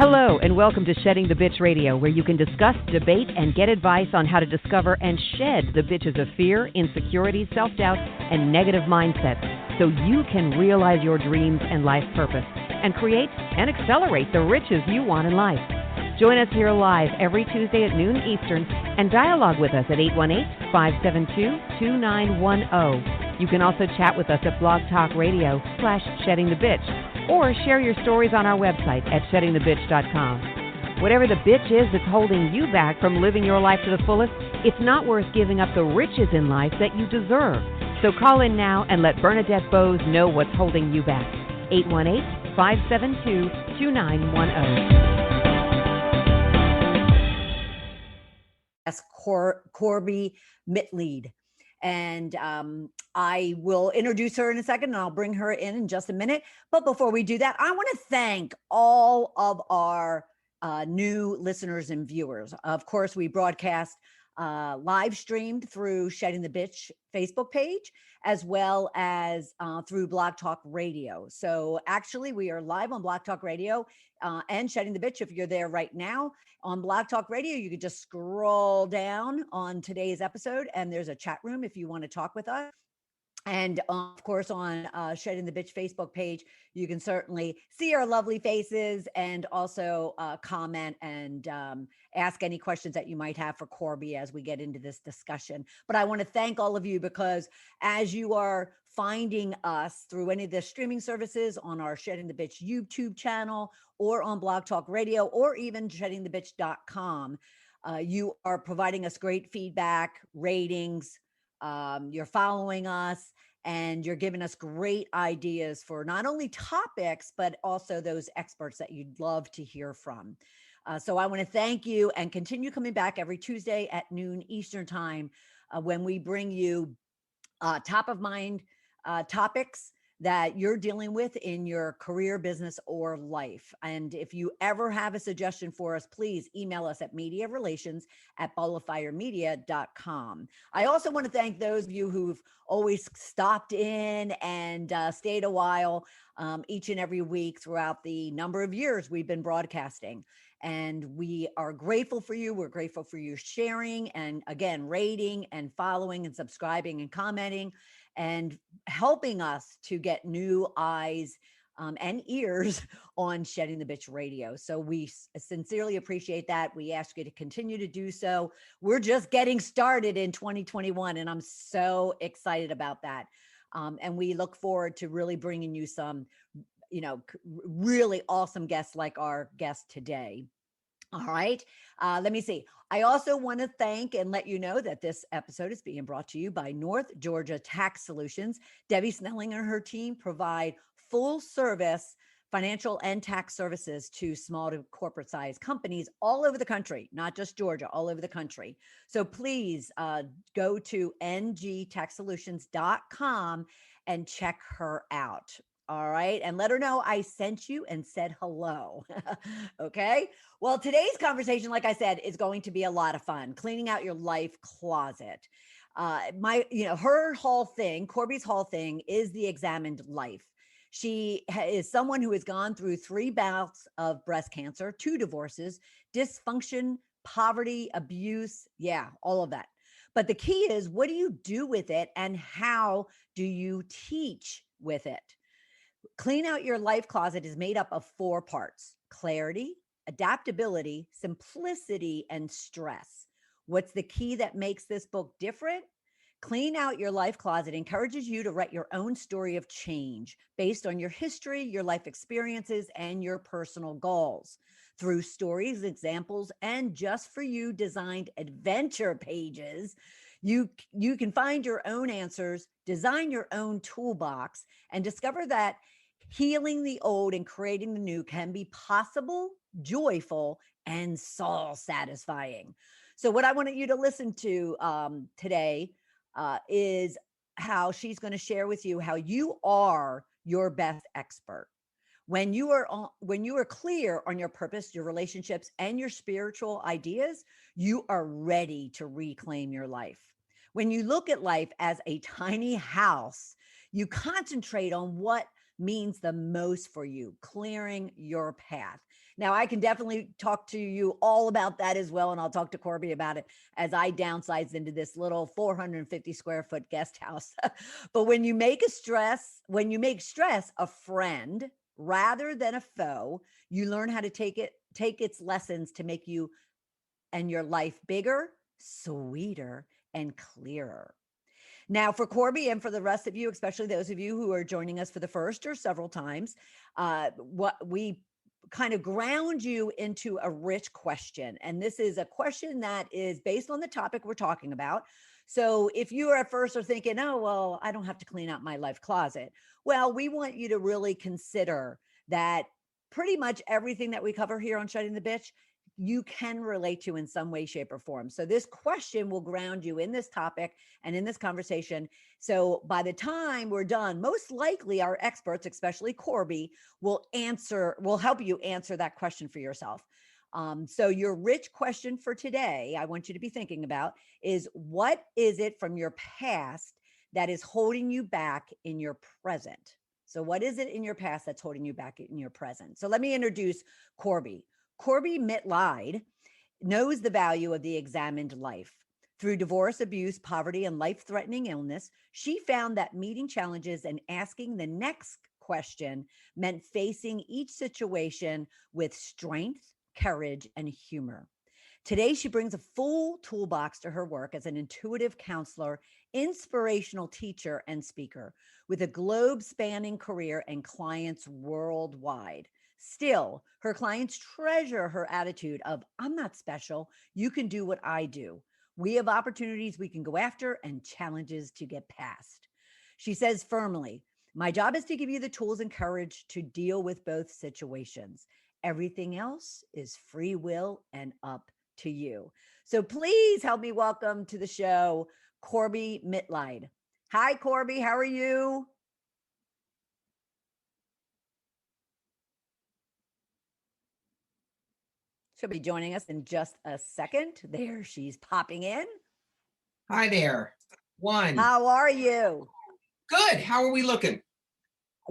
Hello, and welcome to Shedding the Bitch Radio, where you can discuss, debate, and get advice on how to discover and shed the bitches of fear, insecurity, self-doubt, and negative mindsets so you can realize your dreams and life purpose and create and accelerate the riches you want in life. Join us here live every Tuesday at noon Eastern and dialogue with us at 818-572-2910. You can also chat with us at Blog Talk Radio /SheddingTheBitch or share your stories on our website at sheddingthebitch.com. Whatever the bitch is that's holding you back from living your life to the fullest, it's not worth giving up the riches in life that you deserve. So call in now and let Bernadette Bowes know what's holding you back. 818-572-2910. That's Corbie Mitleid. And I will introduce her in a second, and I'll bring her in just a minute. But before we do that, I want to thank all of our new listeners and viewers. Of course, we broadcast live streamed through Shedding the Bitch Facebook page, as well as through Blog Talk Radio. So actually, we are live on Blog Talk Radio and Shedding the Bitch. If you're there right now on Blog Talk Radio, you could just scroll down on today's episode, and there's a chat room if you want to talk with us. And of course, on Shedding the Bitch Facebook page, you can certainly see our lovely faces and also comment and ask any questions that you might have for Corbie as we get into this discussion. But I want to thank all of you, because as you are finding us through any of the streaming services on our Shedding the Bitch YouTube channel or on Blog Talk Radio or even sheddingthebitch.com, you are providing us great feedback, ratings. You're following us, and you're giving us great ideas for not only topics, but also those experts that you'd love to hear from. So I want to thank you, and continue coming back every Tuesday at noon Eastern time when we bring you top of mind topics that you're dealing with in your career, business, or life. And if you ever have a suggestion for us, please email us at mediarelations@balloffiremedia.com. I also want to thank those of you who've always stopped in and stayed a while each and every week throughout the number of years we've been broadcasting. And we are grateful for you. We're grateful for you sharing and, again, rating and following and subscribing and commenting and helping us to get new eyes and ears on Shedding the Bitch Radio. So we sincerely appreciate that. We ask you to continue to do so. We're just getting started in 2021, and I'm so excited about that. And we look forward to really bringing you some, really awesome guests like our guest today. All right. Let me see. I also want to thank and let you know that this episode is being brought to you by North Georgia Tax Solutions. Debbie Snelling and her team provide full service financial and tax services to small to corporate size companies all over the country, not just Georgia, all over the country. So please go to ngtaxsolutions.com and check her out. All right. And let her know I sent you and said hello. Okay. Well, today's conversation, like I said, is going to be a lot of fun. Cleaning out your life closet. Her whole thing, Corbie's whole thing, is the examined life. She is someone who has gone through 3 bouts of breast cancer, 2 divorces, dysfunction, poverty, abuse. Yeah, all of that. But the key is, what do you do with it, and how do you teach with it? Clean Out Your Life Closet is made up of 4 parts: clarity, adaptability, simplicity, and stress. What's the key that makes this book different? Clean Out Your Life Closet encourages you to write your own story of change based on your history, your life experiences, and your personal goals. Through stories, examples, and just for you designed adventure pages, you can find your own answers, design your own toolbox, and discover that healing the old and creating the new can be possible, joyful, and soul satisfying. So what I wanted you to listen to today is how she's going to share with you how you are your best expert. When you are clear on your purpose, your relationships, and your spiritual ideas, you are ready to reclaim your life. When you look at life as a tiny house, you concentrate on what means the most for you, clearing your path. Now, I can definitely talk to you all about that as well. And I'll talk to Corbie about it as I downsize into this little 450 square foot guest house. But when you make stress a friend rather than a foe, you learn how to take its lessons to make you and your life bigger, sweeter, and clearer. Now, for Corbie and for the rest of you, especially those of you who are joining us for the first or several times, what we kind of ground you into a rich question. And this is a question that is based on the topic we're talking about. So if you are at first are thinking, oh, well, I don't have to clean out my life closet. Well, we want you to really consider that pretty much everything that we cover here on Shedding the Bitch, you can relate to in some way, shape, or form. So this question will ground you in this topic and in this conversation. So by the time we're done, most likely our experts, especially Corbie, will help you answer that question for yourself. So your rich question for today, I want you to be thinking about is, what is it from your past that is holding you back in your present? So what is it in your past that's holding you back in your present? So let me introduce Corbie. Corbie Mitleid knows the value of the examined life. Through divorce, abuse, poverty, and life-threatening illness, she found that meeting challenges and asking the next question meant facing each situation with strength, courage, and humor. Today, she brings a full toolbox to her work as an intuitive counselor, inspirational teacher, and speaker with a globe-spanning career and clients worldwide. Still, her clients treasure her attitude of, I'm not special. You can do what I do. We have opportunities we can go after and challenges to get past. She says firmly, my job is to give you the tools and courage to deal with both situations. Everything else is free will and up to you. So please help me welcome to the show, Corbie Mitleid. Hi, Corbie. How are you? She'll be joining us in just a second. There, she's popping in. Hi there. How are you? Good. How are we looking?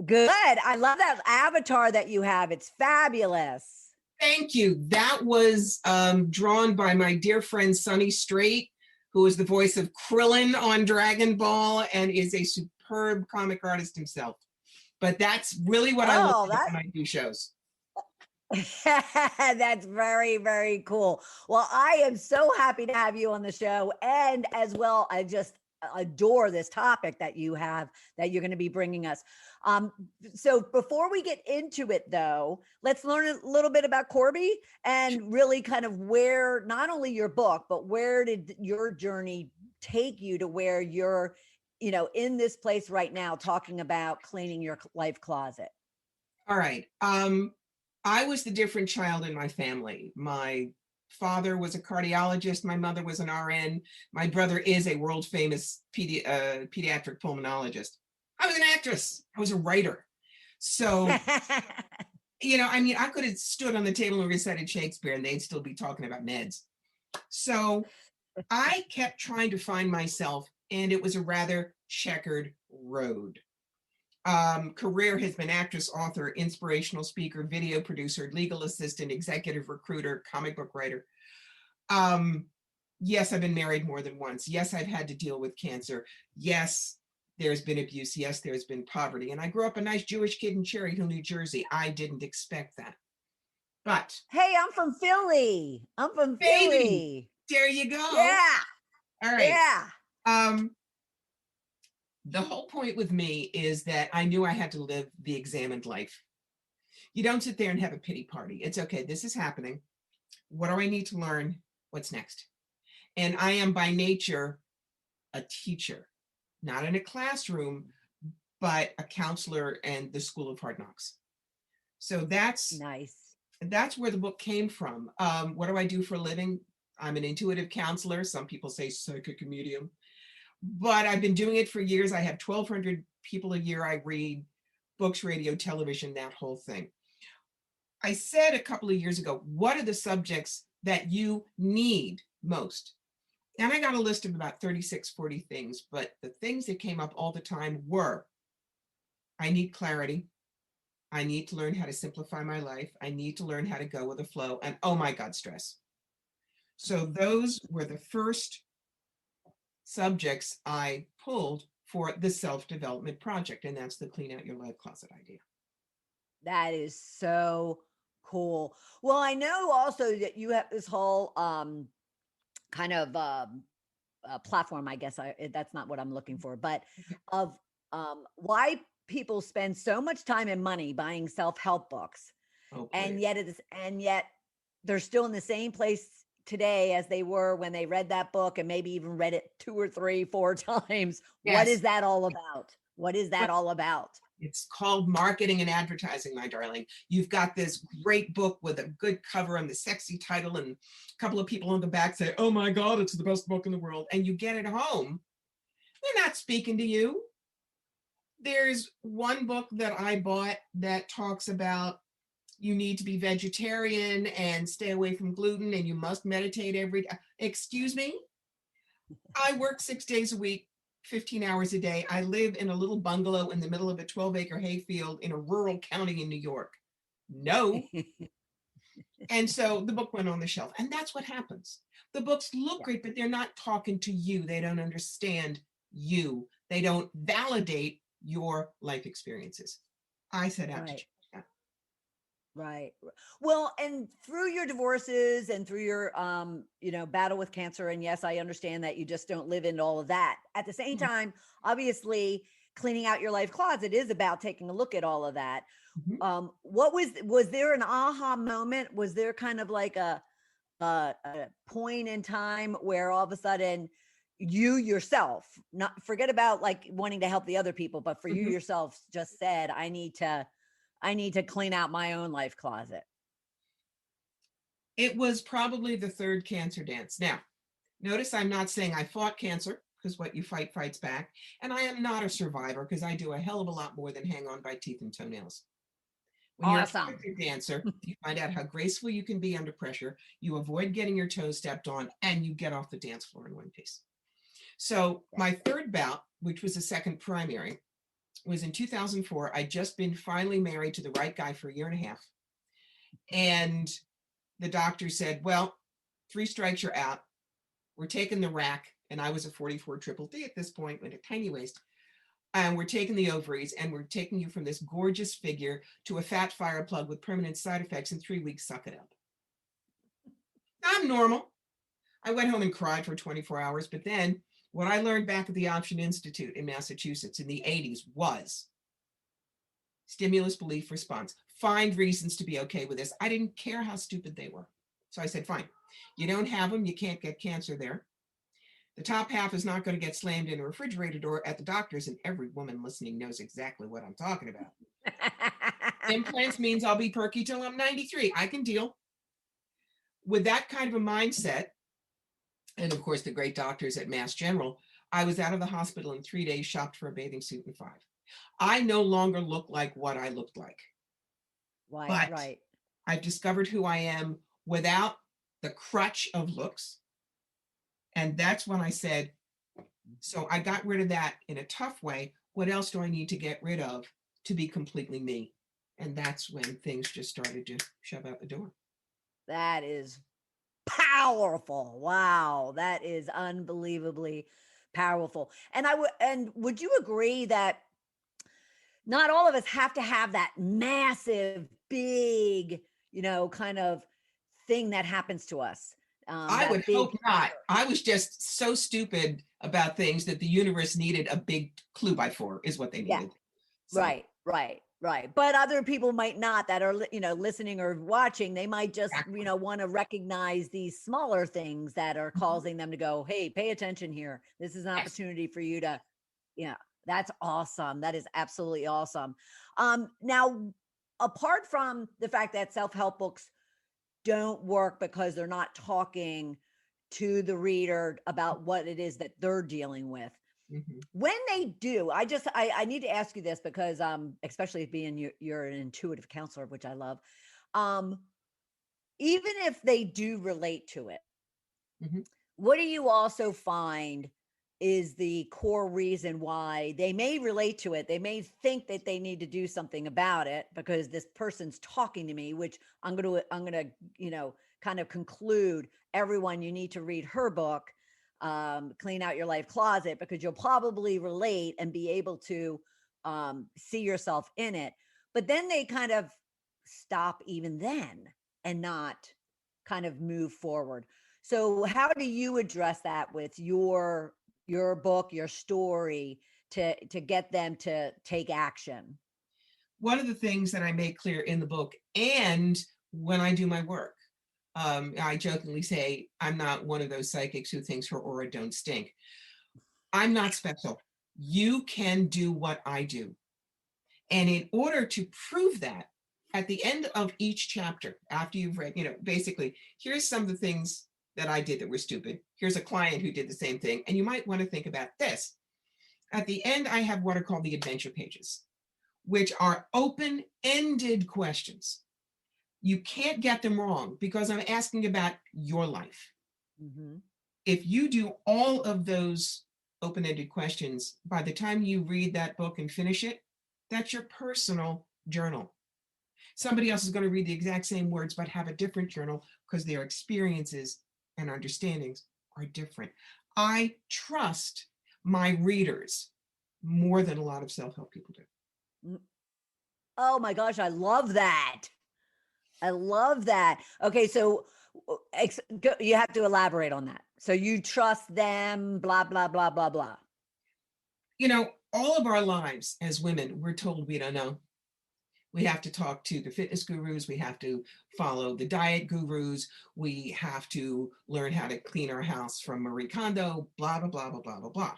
Good. I love that avatar that you have. It's fabulous. Thank you. That was drawn by my dear friend Sonny Strait, who is the voice of Krillin on Dragon Ball and is a superb comic artist himself. But that's really what I look at when I do shows. That's very, very cool. Well, I am so happy to have you on the show. And as well, I just adore this topic that you have, that you're going to be bringing us. So before we get into it, though, let's learn a little bit about Corbie and really kind of where, not only your book, but where did your journey take you to where you're, in this place right now, talking about cleaning your life closet. All right. I was the different child in my family. My father was a cardiologist. My mother was an RN. My brother is a world famous pediatric pulmonologist. I was an actress. I was a writer. So, I could have stood on the table and recited Shakespeare and they'd still be talking about meds. So I kept trying to find myself, and it was a rather checkered road. Career has been actress, author, inspirational speaker, video producer, legal assistant, executive recruiter, comic book writer. Yes, I've been married more than once. Yes, I've had to deal with cancer. Yes, there's been abuse. Yes, there's been poverty. And I grew up a nice Jewish kid in Cherry Hill, New Jersey. I didn't expect that. But hey, I'm from Philly. Philly. There you go. Yeah. All right. Yeah. The whole point with me is that I knew I had to live the examined life. You don't sit there and have a pity party. It's okay. This is happening. What do I need to learn? What's next? And I am by nature a teacher, not in a classroom, but a counselor and the School of Hard Knocks. So that's nice. That's where the book came from. What do I do for a living? I'm an intuitive counselor. Some people say psychic medium. But I've been doing it for years. I have 1,200 people a year I read, books, radio, television, that whole thing. I said a couple of years ago, what are the subjects that you need most? And I got a list of about 36, 40 things, but the things that came up all the time were, I need clarity. I need to learn how to simplify my life. I need to learn how to go with the flow. And oh my God, stress. So those were the first subjects I pulled for the self-development project. And that's the Clean Out Your Life Closet idea. That is so cool. Well, I know also that you have this whole kind of platform, I guess that's not what I'm looking for, but of why people spend so much time and money buying self-help books, Oh, and please. yet they're still in the same place today as they were when they read that book, and maybe even read it 2 or 3, 4 times. What Yes. is that all about? What is that all about? It's called marketing and advertising, my darling. You've got this great book with a good cover and the sexy title, and a couple of people on the back say, oh my God, it's the best book in the world. And you get it home, they're not speaking to you. There's one book that I bought that talks about you need to be vegetarian and stay away from gluten, and you must meditate every day. Excuse me? I work 6 days a week, 15 hours a day. I live in a little bungalow in the middle of a 12-acre hayfield in a rural county in New York. No. And so the book went on the shelf, and that's what happens. The books look Yeah. great, but they're not talking to you. They don't understand you. They don't validate your life experiences. I set out to Right. change that. Right. Well, and through your divorces and through your battle with cancer, and yes, I understand that you just don't live in all of that. At the same Mhm. time, obviously, cleaning out your life closet is about taking a look at all of that. Mhm. What was there an aha moment? Was there kind of like a point in time where all of a sudden you yourself, not forget about like wanting to help the other people, but for you Mhm. yourself just said, I need to clean out my own life closet. It was probably the third cancer dance. Now, notice I'm not saying I fought cancer, because what you fight fights back. And I am not a survivor, because I do a hell of a lot more than hang on by teeth and toenails. When you're a Awesome. character dancer, you find out how graceful you can be under pressure, you avoid getting your toes stepped on, and you get off the dance floor in one piece. So my third bout, which was a second primary, was in 2004. I'd just been finally married to the right guy for a year and a half. And the doctor said, well, 3 strikes, you're out. We're taking the rack. And I was a 44 triple D at this point with a tiny waist. And we're taking the ovaries, and we're taking you from this gorgeous figure to a fat fire plug with permanent side effects in 3 weeks. Suck it up. I'm normal. I went home and cried for 24 hours. But then what I learned back at the Option Institute in Massachusetts in the 80s was stimulus, belief, response. Find reasons to be okay with this. I didn't care how stupid they were. So I said, fine, you don't have them, you can't get cancer there. The top half is not going to get slammed in a refrigerator door at the doctor's, and every woman listening knows exactly what I'm talking about. Implants means I'll be perky till I'm 93. I can deal. With that kind of a mindset, and of course the great doctors at Mass General, I was out of the hospital in 3 days, shopped for a bathing suit in 5. I no longer look like what I looked like. Right, But right. I've discovered who I am without the crutch of looks. And that's when I said, so I got rid of that in a tough way. What else do I need to get rid of to be completely me? And that's when things just started to shove out the door. That is powerful. Wow, that is unbelievably powerful. And would you agree that not all of us have to have that massive, big, kind of thing that happens to us? I would That big hope not. I was just so stupid about things that the universe needed a big clue by 4 is what they Yeah. needed. So Right, right, right. But other people might not that are, listening or watching. They might just, exactly. want to recognize these smaller things that are Mhm. causing them to go, hey, pay attention here. This is an Yes. opportunity for you to, yeah, that's awesome. That is absolutely awesome. Now, apart from the fact that self-help books don't work because they're not talking to the reader about what it is that they're dealing with, Mhm. when they do, I need to ask you this because especially being you're an intuitive counselor, which I love. um Even if they do relate to it, Mhm. what do you also find is the core reason why they may relate to it. They may think that they need to do something about it because this person's talking to me, which I'm going to, kind of conclude, everyone, you need to read her book, Clean Out Your Life Closet, because you'll probably relate and be able to see yourself in it. But then they kind of stop even then and not kind of move forward. So how do you address that with your book, your story, to get them to take action? One of the things that I make clear in the book and when I do my work, I jokingly say, I'm not one of those psychics who thinks her aura don't stink. I'm not special. You can do what I do. And in order to prove that, at the end of each chapter, after you've read, basically, here's some of the things that I did that were stupid. Here's a client who did the same thing. And you might want to think about this. At the end, I have what are called the adventure pages, which are open-ended questions. You can't get them wrong because I'm asking about your life. Mm-hmm. If you do all of those open-ended questions, by the time you read that book and finish it, that's your personal journal. Somebody else is going to read the exact same words, but have a different journal because their experiences and understandings are different. I trust my readers more than a lot of self-help people do. Oh my gosh, I love that. I love that. Okay, so you have to elaborate on that. So you trust them, blah, blah, blah, blah, blah. All of our lives as women, we're told we don't know. We have to talk to the fitness gurus. We have to follow the diet gurus. We have to learn how to clean our house from Marie Kondo, blah, blah, blah, blah, blah, blah, blah.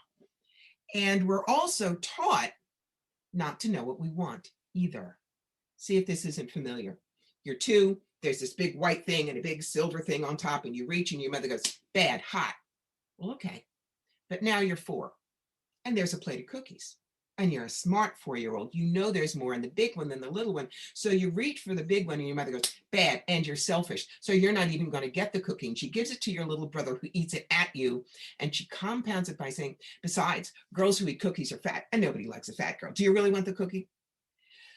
And we're also taught not to know what we want either. See if this isn't familiar. You're 2, there's this big white thing and a big silver thing on top, and you reach and your mother goes, bad, hot. Well, okay. But now you're 4 and there's a plate of cookies. And you're a smart 4-year-old. You know there's more in the big one than the little one. So you reach for the big one and your mother goes, bad, and you're selfish. So you're not even going to get the cookie. And she gives it to your little brother who eats it at you. And she compounds it by saying, besides, girls who eat cookies are fat. And nobody likes a fat girl. Do you really want the cookie?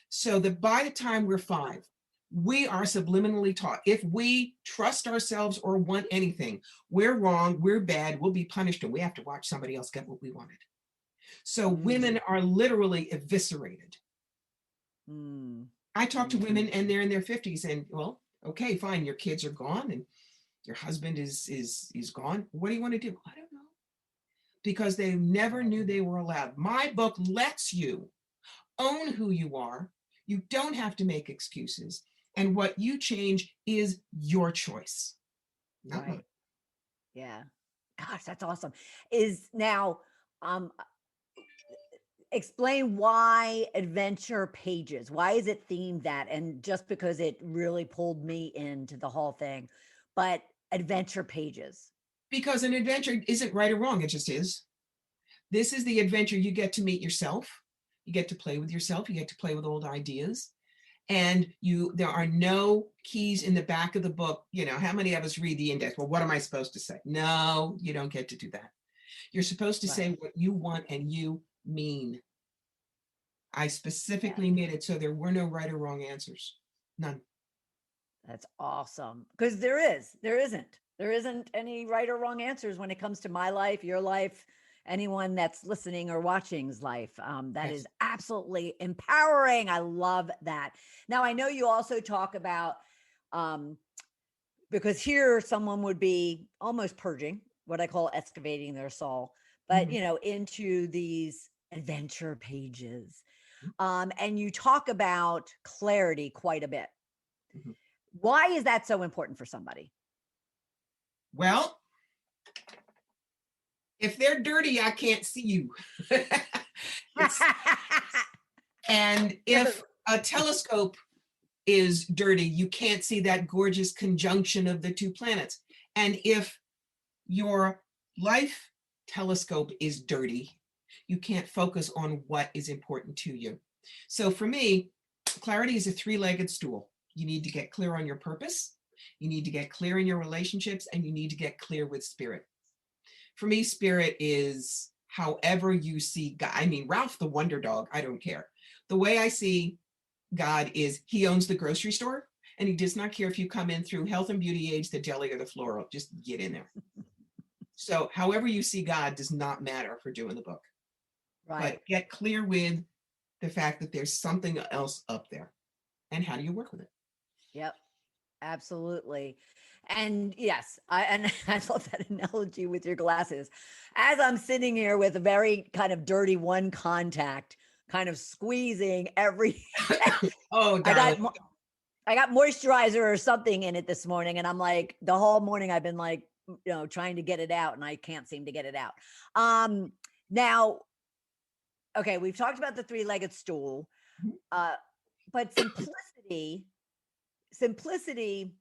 So that by the time we're 5, we are subliminally taught, if we trust ourselves or want anything, we're wrong, we're bad, we'll be punished, and we have to watch somebody else get what we wanted. So women are literally eviscerated. I talk to women and they're in their 50s and, well, okay, fine, your kids are gone and your husband is gone. What do you want to do? I don't know. Because they never knew they were allowed. My book lets you own who you are. You don't have to make excuses. And what you change is your choice. Not mine. Yeah. Gosh, that's awesome. Is now, explain why adventure pages. Why is it themed that? And just because it really pulled me into the whole thing, but adventure pages. Because an adventure isn't right or wrong. It just is. This is the adventure. You get to meet yourself. You get to play with yourself. You get to play with old ideas. And there are no keys in the back of the book. How many of us read the index? Well, what am I supposed to say? No, you don't get to do that. You're supposed to say what you want and you mean. I specifically made it so there were no right or wrong answers. None. That's awesome. Because there isn't any right or wrong answers when it comes to my life, your life, anyone that's listening or watching's life. That is absolutely empowering. I love that. Now, I know you also talk about, because here someone would be almost purging, what I call excavating their soul, but, into these adventure pages. And you talk about clarity quite a bit. Why is that so important for somebody? Well, if they're dirty, I can't see you. And if a telescope is dirty, you can't see that gorgeous conjunction of the 2 planets. And if your life telescope is dirty, you can't focus on what is important to you. So for me, clarity is a 3-legged stool. You need to get clear on your purpose. You need to get clear in your relationships, and you need to get clear with spirit. For me, spirit is however you see God. I mean, Ralph the Wonder Dog, I don't care. The way I see God is he owns the grocery store, and he does not care if you come in through health and beauty aids, the deli, or the floral. Just get in there. So however you see God does not matter for doing the book. Right. But get clear with the fact that there's something else up there. And how do you work with it? Yep. Absolutely. And yes, and I love that analogy with your glasses. As I'm sitting here with a very kind of dirty one contact, kind of squeezing every Oh, I darling. I got moisturizer or something in it this morning, and I'm like, the whole morning I've been like, trying to get it out, and I can't seem to get it out. Now, okay, we've talked about the three-legged stool, but simplicity,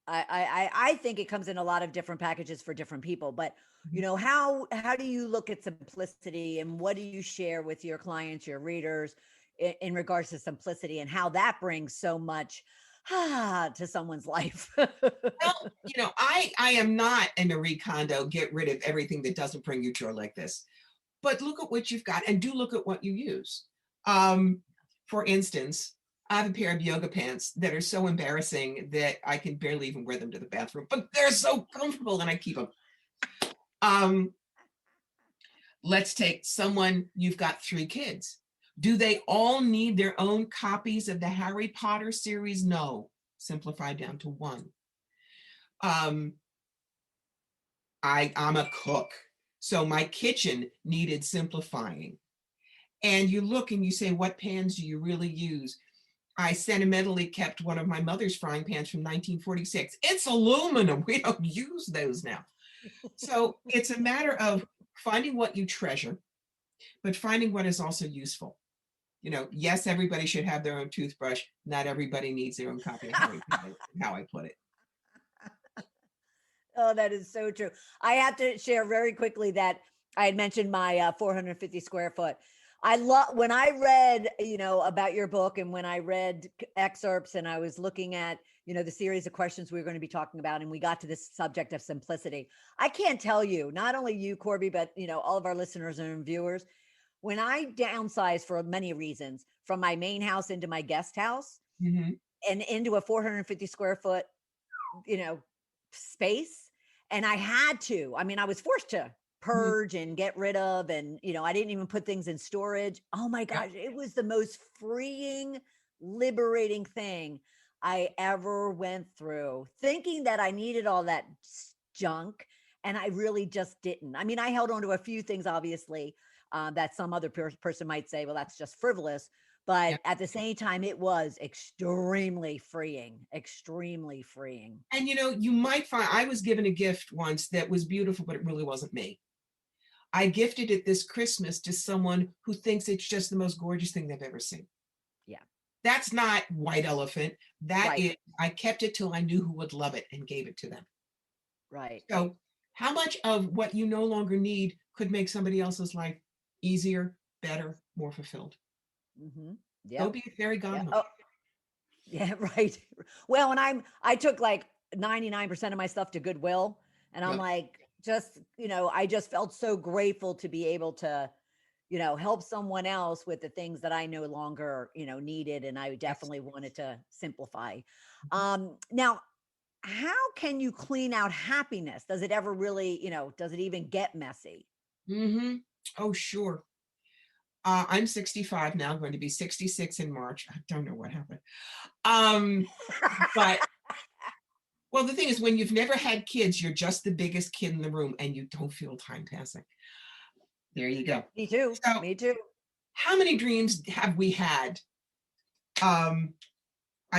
I think it comes in a lot of different packages for different people. But how do you look at simplicity, and what do you share with your clients, your readers, in regards to simplicity, and how that brings so much to someone's life? Well, I am not a Marie Kondo, get rid of everything that doesn't bring you joy like this. But look at what you've got, and do look at what you use. For instance, I have a pair of yoga pants that are so embarrassing that I can barely even wear them to the bathroom, but they're so comfortable and I keep them. Let's take someone, you've got 3 kids. Do they all need their own copies of the Harry Potter series? No. Simplify down to 1. I'm a cook, so my kitchen needed simplifying. And you look and you say, what pans do you really use? I sentimentally kept one of my mother's frying pans from 1946. It's aluminum. We don't use those now. So it's a matter of finding what you treasure, but finding what is also useful. Yes, everybody should have their own toothbrush. Not everybody needs their own copy of Harry Potter, how I put it. Oh, that is so true. I have to share very quickly that I had mentioned my 450 square foot. I love when I read, about your book, and when I read excerpts, and I was looking at, the series of questions we were going to be talking about, and we got to this subject of simplicity. I can't tell you, not only you, Corbie, but, all of our listeners and viewers, when I downsized for many reasons from my main house into my guest house and into a 450 square foot, space. And I had to, I was forced to purge and get rid of, and, I didn't even put things in storage. Oh my gosh. It was the most freeing, liberating thing I ever went through, thinking that I needed all that junk. And I really just didn't. I held on to a few things, obviously, that some other person might say, well, that's just frivolous. But at the same time, it was extremely freeing, extremely freeing. And you might find, I was given a gift once that was beautiful, but it really wasn't me. I gifted it this Christmas to someone who thinks it's just the most gorgeous thing they've ever seen. Yeah. That's not white elephant. That Right. is, I kept it till I knew who would love it and gave it to them. Right. So how much of what you no longer need could make somebody else's life easier, better, more fulfilled? Yeah. Go be a fairy godmother. Oh, yeah. Right. Well, and I took like 99% of my stuff to Goodwill, and I'm like, I just felt so grateful to be able to, help someone else with the things that I no longer, needed. And I definitely wanted to simplify. Now, how can you clean out happiness? Does it ever really, does it even get messy? Oh, sure. I'm 65 now, going to be 66 in March. I don't know what happened. But well, the thing is, when you've never had kids, you're just the biggest kid in the room and you don't feel time passing. There you go. Me too. So, Me too. how many dreams have we had? I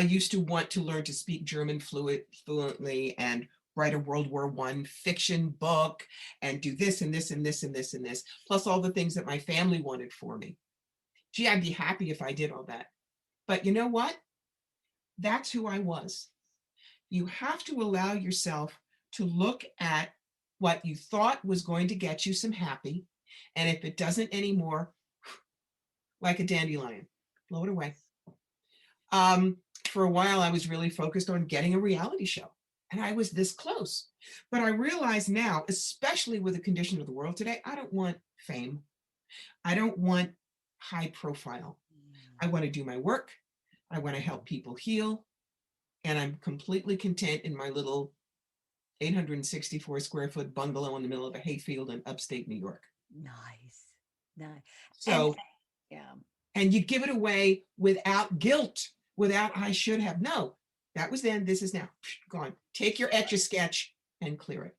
used to want to learn to speak German fluently and write a World War I fiction book and do this and this and this and this and this, plus all the things that my family wanted for me. Gee, I'd be happy if I did all that. But you know what? That's who I was. You have to allow yourself to look at what you thought was going to get you some happy. And if it doesn't anymore, like a dandelion, blow it away. For a while, I was really focused on getting a reality show. And I was this close. But I realize now, especially with the condition of the world today, I don't want fame. I don't want high profile. I want to do my work. I want to help people heal. And I'm completely content in my little 864 square foot bungalow in the middle of a hayfield in upstate New York. Nice. Nice. So, yeah. And you give it away without guilt, without I should have. No, that was then, this is now. Gone. Take your Etch-a-Sketch and clear it.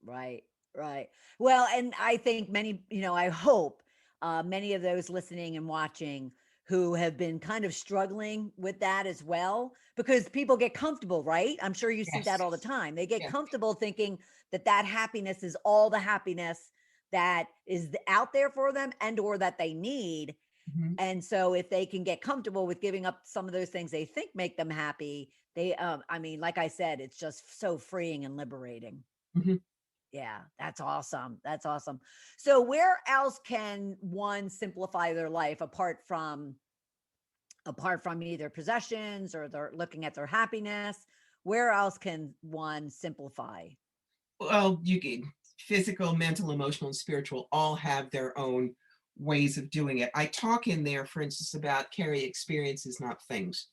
Right, right. Well, and I think many, I hope many of those listening and watching who have been kind of struggling with that as well, because people get comfortable, right? I'm sure you see that all the time. They get comfortable thinking that happiness is all the happiness that is out there for them and or that they need. Mm-hmm. And so if they can get comfortable with giving up some of those things they think make them happy, they, I mean, like I said, it's just so freeing and liberating. Mm-hmm. Yeah, that's awesome. That's awesome. So where else can one simplify their life apart from either possessions or they're looking at their happiness? Where else can one simplify? Well, you can physical, mental, emotional, and spiritual all have their own ways of doing it. I talk in there, for instance, about carry experiences, not things.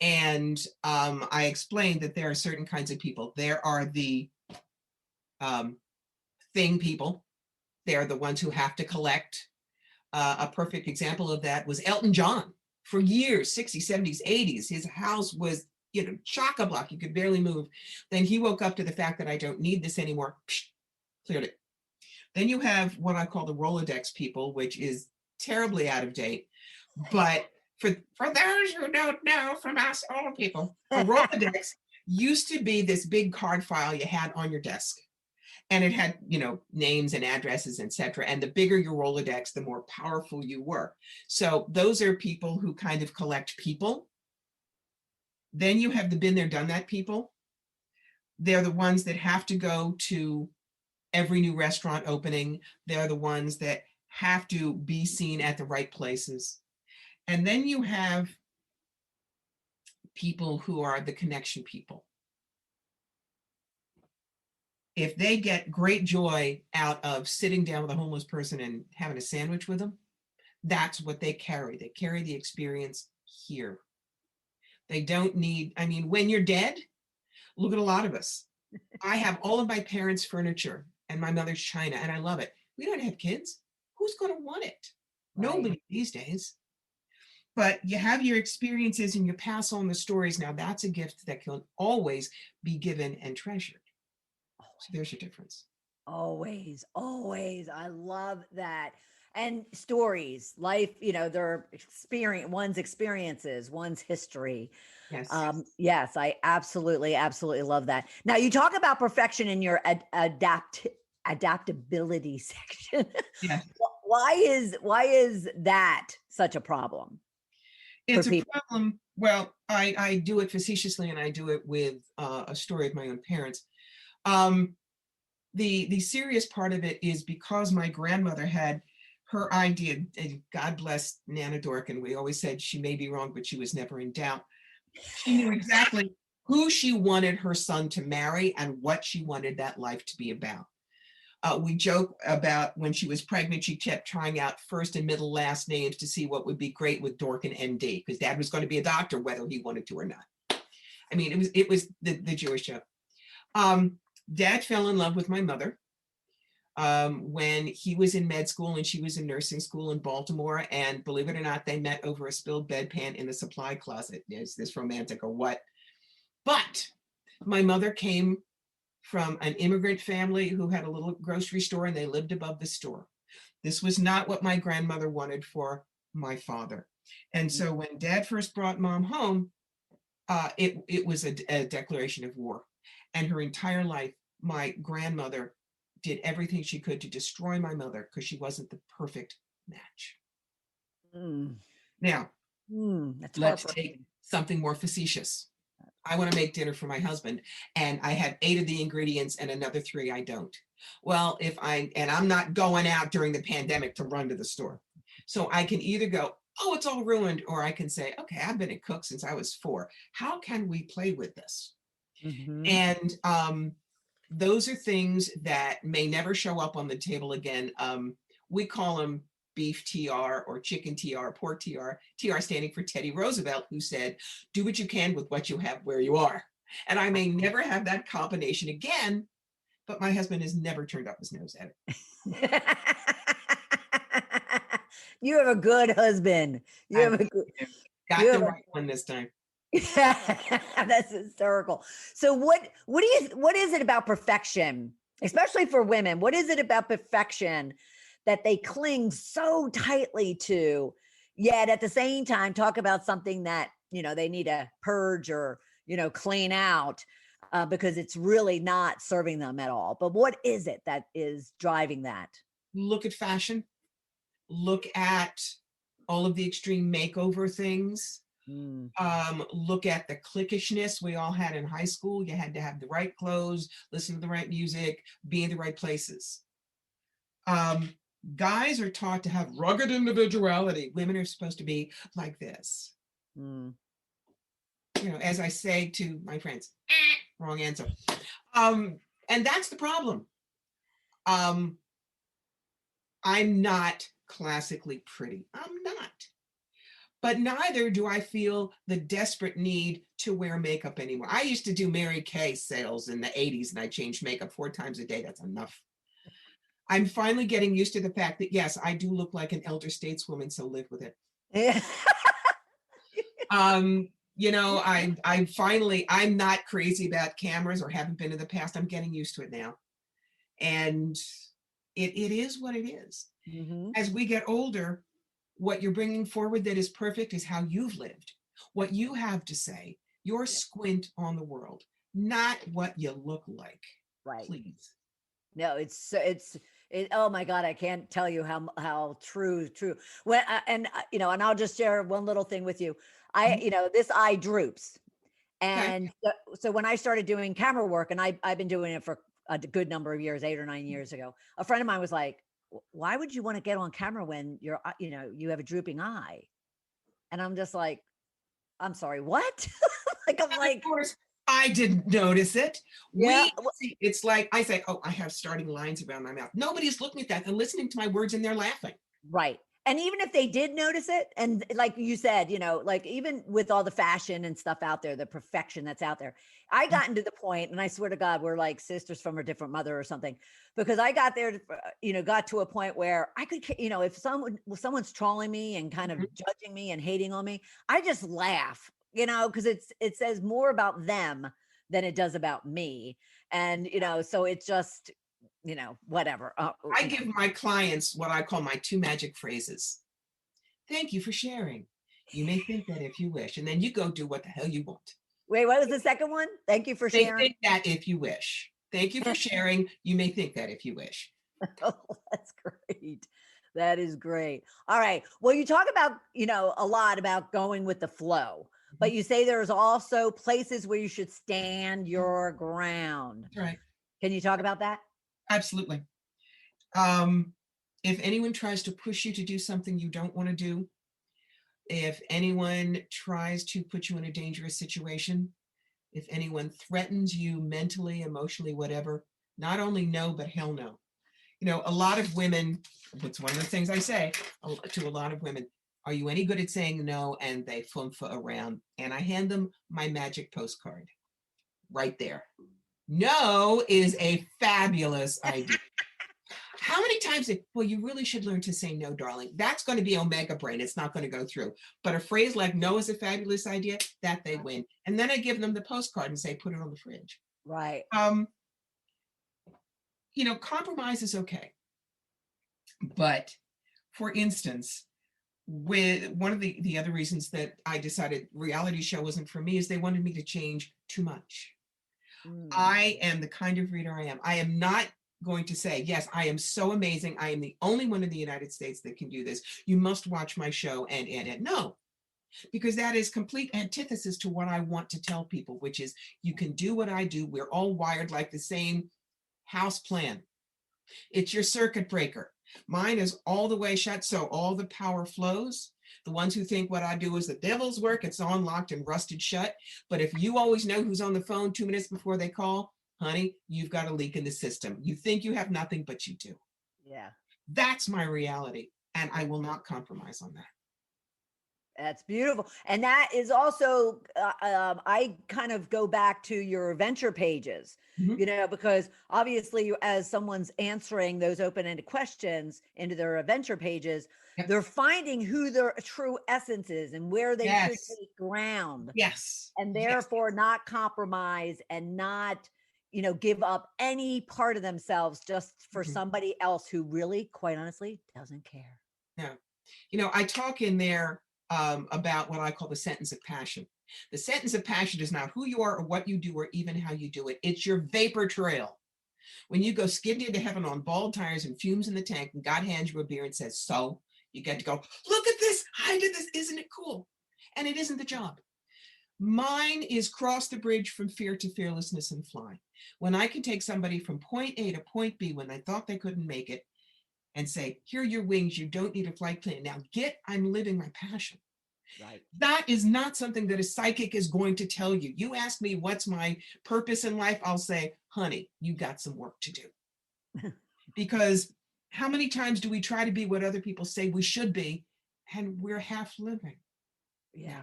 And I explained that there are certain kinds of people. There are the thing people. They're the ones who have to collect. A perfect example of that was Elton John. For years, 60s, 70s, 80s, his house was, chock-a-block. You could barely move. Then he woke up to the fact that I don't need this anymore. Psh, cleared it. Then you have what I call the Rolodex people, which is terribly out of date. But for those who don't know, from us old people, a Rolodex used to be this big card file you had on your desk. And it had, names and addresses, etc. And the bigger your Rolodex, the more powerful you were. So those are people who kind of collect people. Then you have the been there, done that people. They're the ones that have to go to every new restaurant opening. They're the ones that have to be seen at the right places. And then you have people who are the connection people. If they get great joy out of sitting down with a homeless person and having a sandwich with them, that's what they carry. They carry the experience here. They don't need, when you're dead, look at a lot of us. I have all of my parents' furniture and my mother's china, and I love it. We don't have kids. Who's going to want it? Right. Nobody these days. But you have your experiences and you pass on the stories. Now that's a gift that can always be given and treasured. So there's your difference. Always, always. I love that. And stories, life, their experience, one's experiences, one's history. Yes. Yes, I absolutely, absolutely love that. Now you talk about perfection in your adaptability section. Yes. Why is that such a problem? It's a problem. Well, I do it facetiously, and I do it with a story of my own parents. The serious part of it is because my grandmother had her idea, and God bless Nana Dorkin, we always said she may be wrong, but she was never in doubt. She knew exactly who she wanted her son to marry and what she wanted that life to be about. We joke about when she was pregnant, she kept trying out first and middle last names to see what would be great with Dorkin ND, because Dad was going to be a doctor, whether he wanted to or not. It was the Jewish joke. Dad fell in love with my mother when he was in med school and she was in nursing school in Baltimore. And believe it or not, they met over a spilled bedpan in the supply closet. Is this romantic or what? But my mother came from an immigrant family who had a little grocery store and they lived above the store. This was not what my grandmother wanted for my father. And so when Dad first brought Mom home, it was a declaration of war. And her entire life, my grandmother did everything she could to destroy my mother because she wasn't the perfect match. Now, let's take something more facetious. I want to make dinner for my husband, and I have 8 of the ingredients and another 3 I don't. Well, I'm not going out during the pandemic to run to the store. So I can either go, oh, it's all ruined, or I can say, okay, I've been a cook since I was 4. How can we play with this? Mhm. And those are things that may never show up on the table again. We call them beef TR or chicken TR, pork TR, TR standing for Teddy Roosevelt, who said, do what you can with what you have where you are. And I may never have that combination again, but my husband has never turned up his nose at it. You have a good husband. You I have a good, you got the have a right one this time. That's hysterical. So what is it about perfection, especially for women? What is it about perfection that they cling so tightly to, yet at the same time talk about something that, they need to purge or, clean out because it's really not serving them at all. But what is it that is driving that? Look at fashion. Look at all of the extreme makeover things. Mm. Look at the cliquishness we all had in high school. You had to have the right clothes, listen to the right music, be in the right places. Guys are taught to have rugged individuality. Women are supposed to be like this. Mm. As I say to my friends, wrong answer. And that's the problem. I'm not classically pretty. I'm not. But neither do I feel the desperate need to wear makeup anymore. I used to do Mary Kay sales in the 80s and I changed makeup 4 times a day. That's enough. I'm finally getting used to the fact that, yes, I do look like an elder stateswoman, so live with it. Yeah. I'm not crazy about cameras or haven't been in the past. I'm getting used to it now. And it is what it is. Mm-hmm. As we get older, what you're bringing forward that is perfect is how you've lived, what you have to say, your squint on the world, not what you look like. Right. Please. No, oh my God, I can't tell you how true. When and I'll just share one little thing with you. This eye droops. And so when I started doing camera work, and I've been doing it for a good number of years, 8 or 9 years ago, a friend of mine was like, why would you want to get on camera when you have a drooping eye? And I'm just like, I'm sorry, what? Of course, I didn't notice it. Yeah. It's like I say, oh, I have starting lines around my mouth. Nobody's looking at that. They're listening to my words and they're laughing. Right. And even if they did notice it, and like you said, like even with all the fashion and stuff out there, the perfection that's out there, I got into the point, and I swear to God, we're like sisters from a different mother or something, because I got there, got to a point where I could, if someone's trolling me and kind of judging me and hating on me, I just laugh, because it says more about them than it does about me. And, so it just, whatever. I give my clients what I call my 2 magic phrases. Thank you for sharing. You may think that if you wish, and then you go do what the hell you want. Wait, what was the second one? Thank you for sharing. Think that if you wish. Thank you for sharing. You may think that if you wish. Oh, that's great. That is great. All right. Well, you talk about, a lot about going with the flow, but you say there's also places where you should stand your ground. Right. Can you talk about that? Absolutely. If anyone tries to push you to do something you don't want to do, if anyone tries to put you in a dangerous situation, if anyone threatens you mentally, emotionally, whatever, not only no, but hell no. A lot of women, it's one of the things I say to a lot of women, are you any good at saying no? And they flumfa around, and I hand them my magic postcard right there. No is a fabulous idea. How many times, well, you really should learn to say no, darling. That's going to be omega brain. It's not going to go through. But a phrase like no is a fabulous idea, that they win. And then I give them the postcard and say, put it on the fridge. Right. Compromise is okay. But for instance, with one of the other reasons that I decided reality show wasn't for me is they wanted me to change too much. I am the kind of reader I am. I am not going to say, yes, I am so amazing. I am the only one in the United States that can do this. You must watch my show and no, because that is complete antithesis to what I want to tell people, which is you can do what I do. We're all wired like the same house plan. It's your circuit breaker. Mine is all the way shut, so all the power flows. The ones who think what I do is the devil's work, it's on, locked, and rusted shut. But if you always know who's on the phone 2 minutes before they call, honey, you've got a leak in the system. You think you have nothing, but you do. Yeah. That's my reality, and I will not compromise on that. That's beautiful. And that is also, I kind of go back to your venture pages, because obviously as someone's answering those open-ended questions into their venture pages, they're finding who their true essence is and where they should take ground. Yes. And therefore not compromise and not, give up any part of themselves just for somebody else who really, quite honestly, doesn't care. No. I talk in there about what I call the sentence of passion. The sentence of passion is not who you are or what you do or even how you do it. It's your vapor trail. When you go skidding into heaven on bald tires and fumes in the tank, and God hands you a beer and says, so, you get to go, look at this, I did this, isn't it cool? And it isn't the job. Mine is cross the bridge from fear to fearlessness and fly. When I can take somebody from point A to point B when they thought they couldn't make it, and say, here are your wings, you don't need a flight plan. Now I'm living my passion. Right. That is not something that a psychic is going to tell you. You ask me what's my purpose in life, I'll say, honey, you got some work to do. Because how many times do we try to be what other people say we should be, and we're half living? Yeah.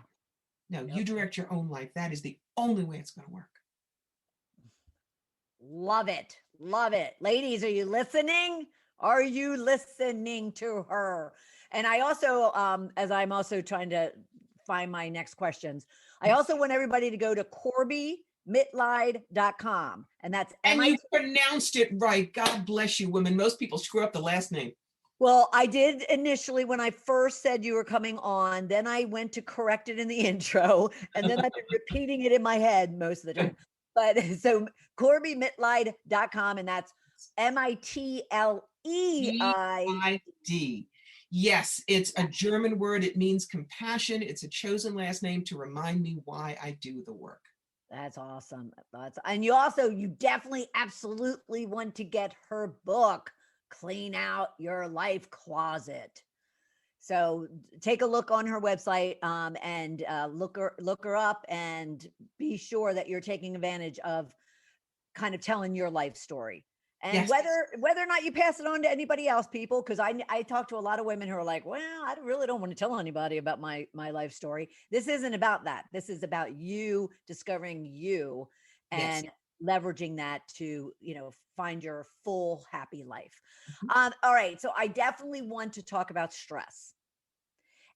No, you direct your own life. That is the only way it's going to work. Love it. Love it. Ladies, are you listening? Are you listening to her? And I also, as I'm also trying to find my next questions, I also want everybody to go to CorbieMitleid.com. And that's And you pronounced it right. God bless you, women. Most people screw up the last name. Well, I did initially when I first said you were coming on, then I went to correct it in the intro, and then I've been repeating it in my head most of the time. But so CorbieMitleid.com, and that's Mitleid. Yes, it's a German word. It means compassion. It's a chosen last name to remind me why I do the work. That's awesome. And you definitely absolutely want to get her book, Clean Out Your Life Closet. So take a look on her website and look her up, and be sure that you're taking advantage of kind of telling your life story. And whether or not you pass it on to anybody else, people, because I talk to a lot of women who are like, well, I really don't want to tell anybody about my life story. This isn't about that. This is about you discovering you and leveraging that to, find your full happy life. All right. So I definitely want to talk about stress.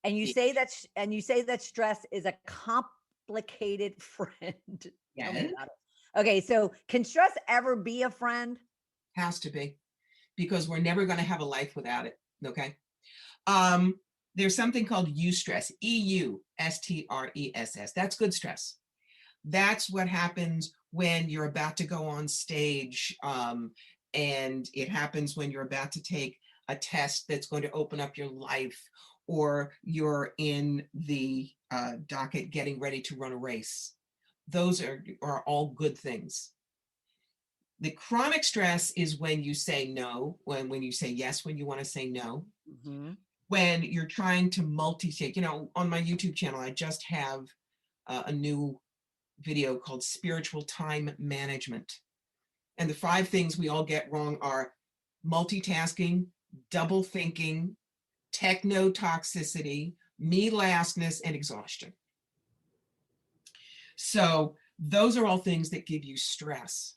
And you say that stress is a complicated friend. Tell me about it. Okay. So can stress ever be a friend? Has to be, because we're never going to have a life without it. Okay. There's something called eustress, EUSTRESS. That's good stress. That's what happens when you're about to go on stage. And it happens when you're about to take a test that's going to open up your life, or you're in the docket getting ready to run a race. Those are all good things. The chronic stress is when you say no, when you say yes, when you want to say no, when you're trying to multi-take. On my YouTube channel, I just have a new video called Spiritual Time Management. And the 5 things we all get wrong are multitasking, double thinking, technotoxicity, me-lastness, and exhaustion. So those are all things that give you stress.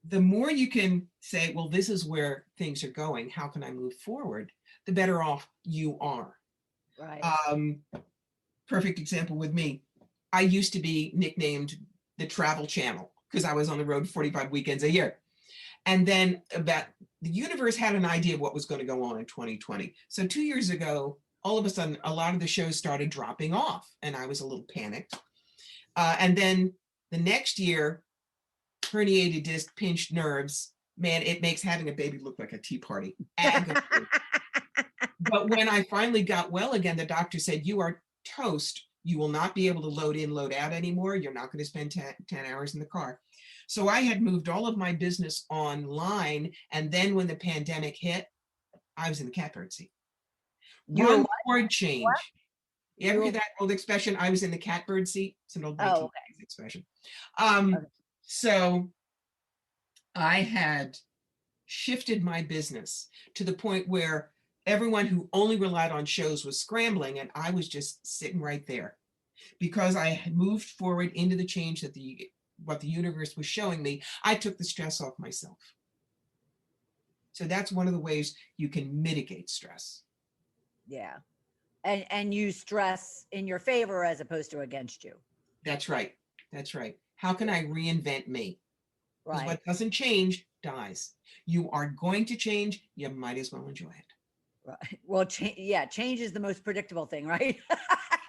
The more you can say, well, this is where things are going, how can I move forward, the better off you are. Right. Perfect example with me. I used to be nicknamed the Travel Channel because I was on the road 45 weekends a year. And then the universe had an idea of what was going to go on in 2020. So 2 years ago, all of a sudden, a lot of the shows started dropping off, and I was a little panicked. And then the next year, herniated disc, pinched nerves, man, it makes having a baby look like a tea party. But when I finally got well again, the doctor said, you are toast. You will not be able to load in, load out anymore. You're not going to spend 10 hours in the car. So I had moved all of my business online. And then when the pandemic hit, I was in the catbird seat. You're One what? word change. You ever You're, hear that old expression? I was in the catbird seat. It's an old oh, 1980s expression. Um, okay. so I had shifted my business to the point where everyone who only relied on shows was scrambling, and I was just sitting right there because I had moved forward into the change that what the universe was showing me. I took the stress off myself. So that's one of the ways you can mitigate stress. Yeah. And use stress in your favor as opposed to against you. That's right. That's right. How can I reinvent me? Because Right. what doesn't change dies. You are going to change. You might as well enjoy it. Right. Well, change is the most predictable thing, right?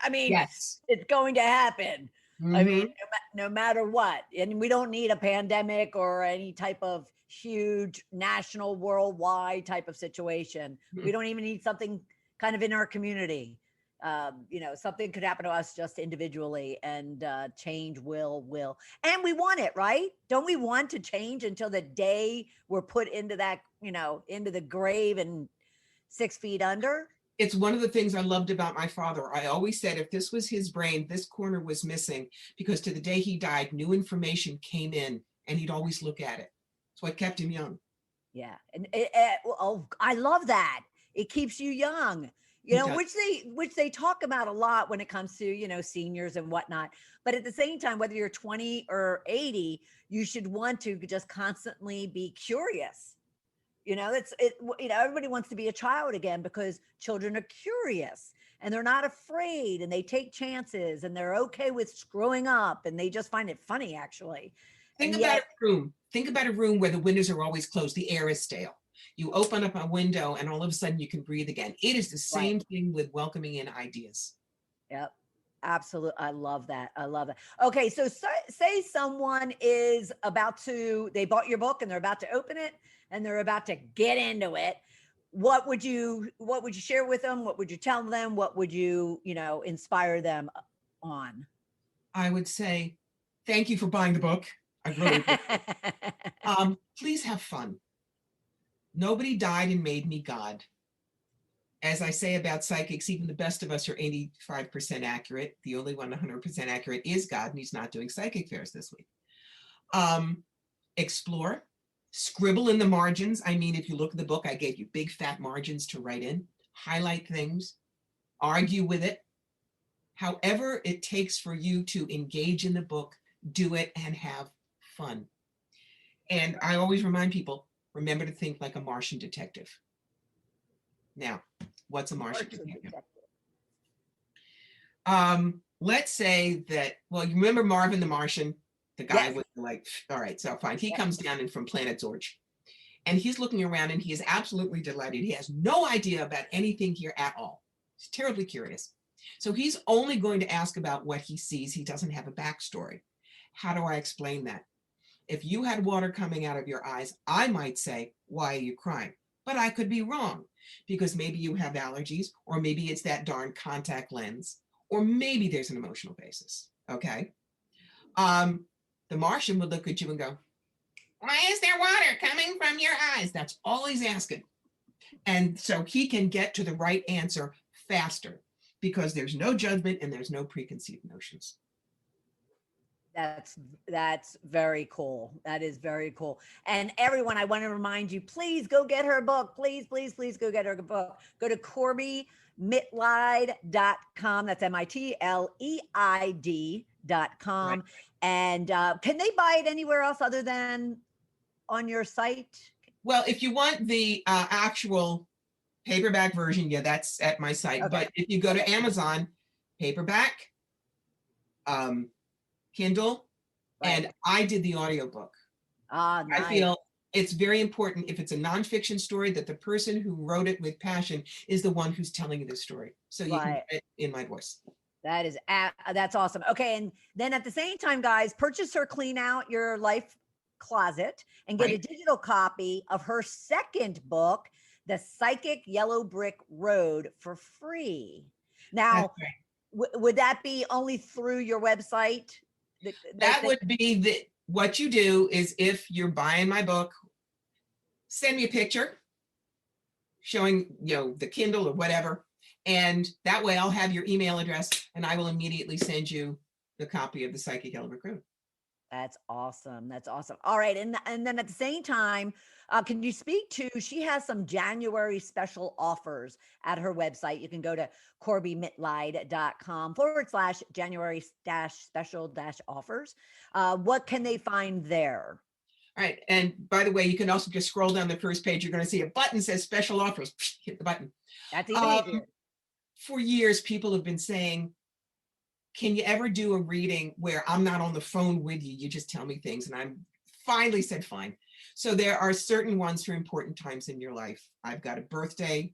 I mean, Yes. it's going to happen. I mean, Mm-hmm. no matter what. And we don't need a pandemic or any type of huge national, worldwide type of situation. We don't even need something kind of in our community. Something could happen to us just individually, and change will. And we want it, right? Don't we want to change until the day we're put into that, into the grave and 6 feet under? It's one of the things I loved about my father. I always said if this was his brain, this corner was missing, because to the day he died, new information came in and he'd always look at it. It's what kept him young. Yeah. And I love that. It keeps you young, which they talk about a lot when it comes to, seniors and whatnot. But at the same time, whether you're 20 or 80, you should want to just constantly be curious. Everybody wants to be a child again because children are curious and they're not afraid and they take chances and they're okay with screwing up and they just find it funny, actually. Think And about yet, a room. Think about a room where the windows are always closed. The air is stale. You open up a window and all of a sudden you can breathe again. It is the same thing with welcoming in ideas. Yep. Absolutely. I love that. Okay. So say someone is they bought your book and they're about to open it and they're about to get into it. What would you share with them? What would you tell them? What would you, inspire them on? I would say, thank you for buying the book. I really appreciate it. Please have fun. Nobody died and made me God. As I say about psychics, even the best of us are 85% accurate. The only one 100% accurate is God, and he's not doing psychic fairs this week. Explore, scribble in the margins. I mean, if you look at the book, I gave you big fat margins to write in, highlight things, argue with it. However it takes for you to engage in the book, do it and have fun. And I always remind people, remember to think like a Martian detective. Now, what's a Martian detective? Let's say that, well, you remember Marvin the Martian, the guy with all right, so fine. He comes down in from planet Zorch and he's looking around and he is absolutely delighted. He has no idea about anything here at all. He's terribly curious. So he's only going to ask about what he sees. He doesn't have a backstory. How do I explain that? If you had water coming out of your eyes, I might say, why are you crying? But I could be wrong, because maybe you have allergies, or maybe it's that darn contact lens, or maybe there's an emotional basis, okay? The Martian would look at you and go, why is there water coming from your eyes? That's all he's asking. And so he can get to the right answer faster because there's no judgment and there's no preconceived notions. That's very cool. That is very cool. And everyone, I want to remind you, please go get her book. Please go get her book. Go to CorbieMitleid.com. That's MITLEID.com. Right. And can they buy it anywhere else other than on your site? Well, if you want the actual paperback version, yeah, that's at my site. Okay. But if you go to Amazon, paperback, Kindle, and I did the audiobook. Nice. I feel it's very important, if it's a nonfiction story, that the person who wrote it with passion is the one who's telling you the story. So you can get it in my voice. That's awesome. Okay. And then at the same time, guys, purchase her Clean Out Your Life Closet and get a digital copy of her second book, The Psychic Yellow Brick Road, for free. Now, would that be only through your website? That would be what you do is, if you're buying my book, send me a picture showing, the Kindle or whatever, And that way I'll have your email address and I will immediately send you the copy of the Psychic Element Code. That's awesome. That's awesome. All right. And then at the same time, can you speak to, she has some January special offers at her website. You can go to CorbieMitleid.com/January special offers. What can they find there? All right. And by the way, you can also just scroll down the first page. You're going to see a button that says special offers. Hit the button. That's even easier. For years, people have been saying, can you ever do a reading where I'm not on the phone with you? You just tell me things. And I finally said, fine. So there are certain ones for important times in your life. I've got a birthday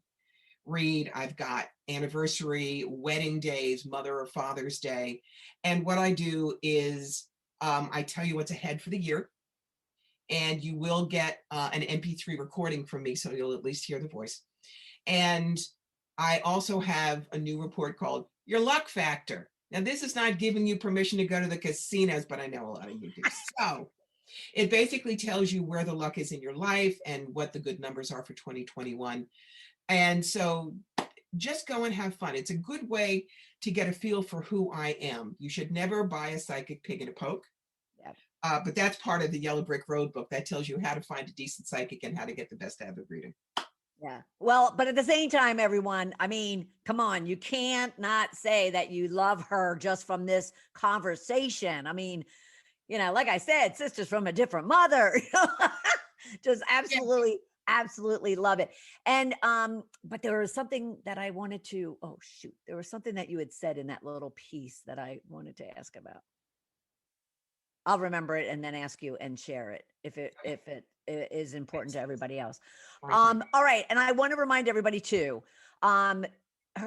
read. I've got anniversary, wedding days, Mother or Father's Day. And what I do is I tell you what's ahead for the year. And you will get an MP3 recording from me, so you'll at least hear the voice. And I also have a new report called Your Luck Factor. Now, this is not giving you permission to go to the casinos, but I know a lot of you do. So it basically tells you where the luck is in your life and what the good numbers are for 2021. And so just go and have fun. It's a good way to get a feel for who I am. You should never buy a psychic pig in a poke. Yep. But that's part of the Yellow Brick Road book that tells you how to find a decent psychic and how to get the best out of reading. Yeah. Well, but at the same time, everyone, I mean, come on, you can't not say that you love her just from this conversation. I mean, like I said, sisters from a different mother, just absolutely, absolutely love it. And, but there was something that I wanted to, there was something that you had said in that little piece that I wanted to ask about. I'll remember it and then ask you and share it if it is important to everybody else. All right. And I want to remind everybody too,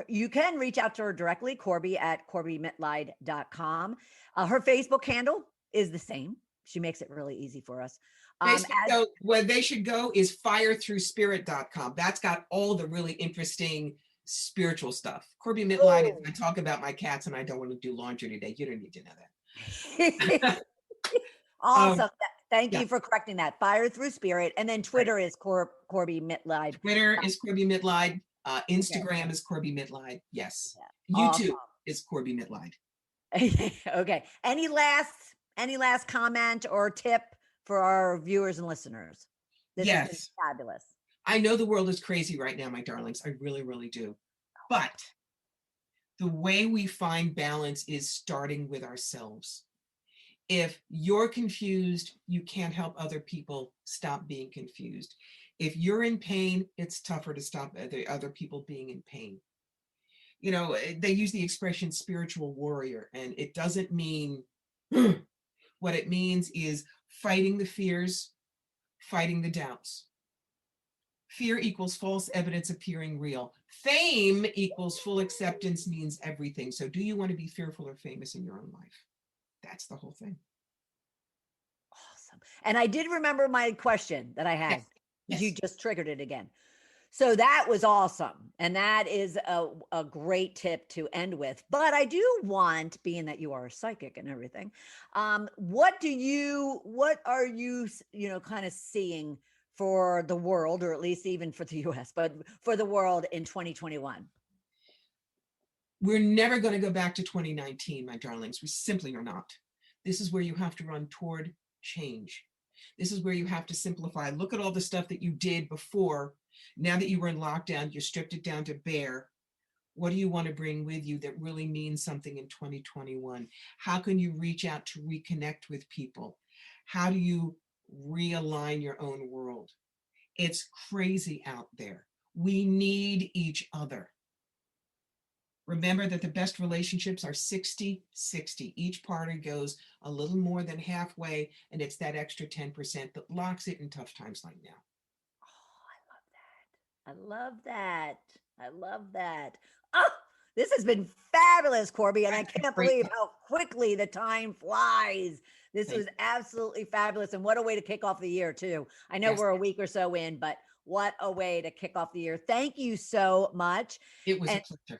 you can reach out to her directly, Corbie at CorbieMitleid.com. Her Facebook handle is the same. She makes it really easy for us. So where they should go is FireThroughSpirit.com. That's got all the really interesting spiritual stuff. Corbie Mitleid is, I talk about my cats and I don't want to do laundry today. You don't need to know that. Awesome. Thank you for correcting that. Fire Through Spirit. And then Twitter is Corbie Mitleid. Twitter is Corbie Mitleid. Instagram is Corbie Mitleid. Yes. Yeah. YouTube is Corbie Mitleid. Okay. Any last comment or tip for our viewers and listeners? This has been fabulous. I know the world is crazy right now, my darlings. I really, really do. But the way we find balance is starting with ourselves. If you're confused, you can't help other people stop being confused. If you're in pain, it's tougher to stop other people being in pain. They use the expression spiritual warrior, and it doesn't mean what it means is fighting the fears, fighting the doubts. Fear equals false evidence appearing real. Fame equals full acceptance means everything. So do you want to be fearful or famous in your own life? That's the whole thing. Awesome. And I did remember my question that I had. Yes. You just triggered it again. So that was awesome. And that is a great tip to end with. But I do want, being that you are a psychic and everything, what are you, kind of seeing for the world, or at least even for the US, but for the world in 2021? We're never going to go back to 2019, my darlings. We simply are not. This is where you have to run toward change. This is where you have to simplify. Look at all the stuff that you did before. Now that you were in lockdown, you stripped it down to bare. What do you want to bring with you that really means something in 2021? How can you reach out to reconnect with people? How do you realign your own world? It's crazy out there. We need each other. Remember that the best relationships are 60-60. Each party goes a little more than halfway, and it's that extra 10% that locks it in tough times like now. Oh, I love that. I love that. Oh, this has been fabulous, Corbie, and I can't believe how quickly the time flies. This was absolutely fabulous, and what a way to kick off the year, too. I know we're a week or so in, but what a way to kick off the year. Thank you so much. It was a pleasure.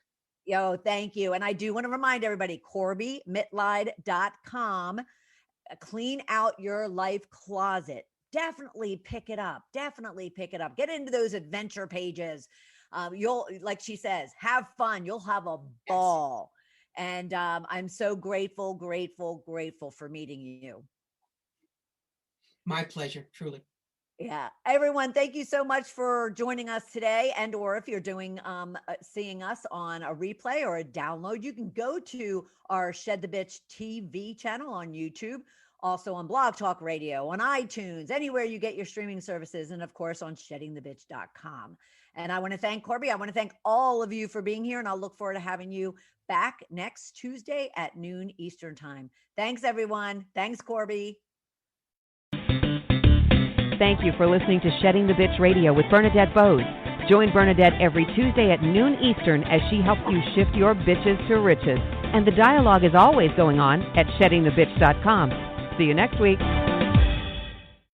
Thank you. And I do want to remind everybody, CorbieMitleid.com, Clean Out Your Life Closet. Definitely pick it up. Definitely pick it up. Get into those adventure pages. You'll, like she says, have fun. You'll have a ball. And I'm so grateful for meeting you. My pleasure, truly. Yeah, everyone, thank you so much for joining us today. And or if you're doing seeing us on a replay or a download, you can go to our Shed the Bitch TV channel on YouTube, also on Blog Talk Radio, on iTunes, anywhere you get your streaming services, and of course on sheddingthebitch.com. And I want to thank Corbie. I want to thank all of you for being here, and I'll look forward to having you back next Tuesday at noon Eastern time. Thanks, everyone. Thanks, Corbie. Thank you for listening to Shedding the Bitch Radio with Bernadette Bose. Join Bernadette every Tuesday at noon Eastern as she helps you shift your bitches to riches. And the dialogue is always going on at sheddingthebitch.com. See you next week.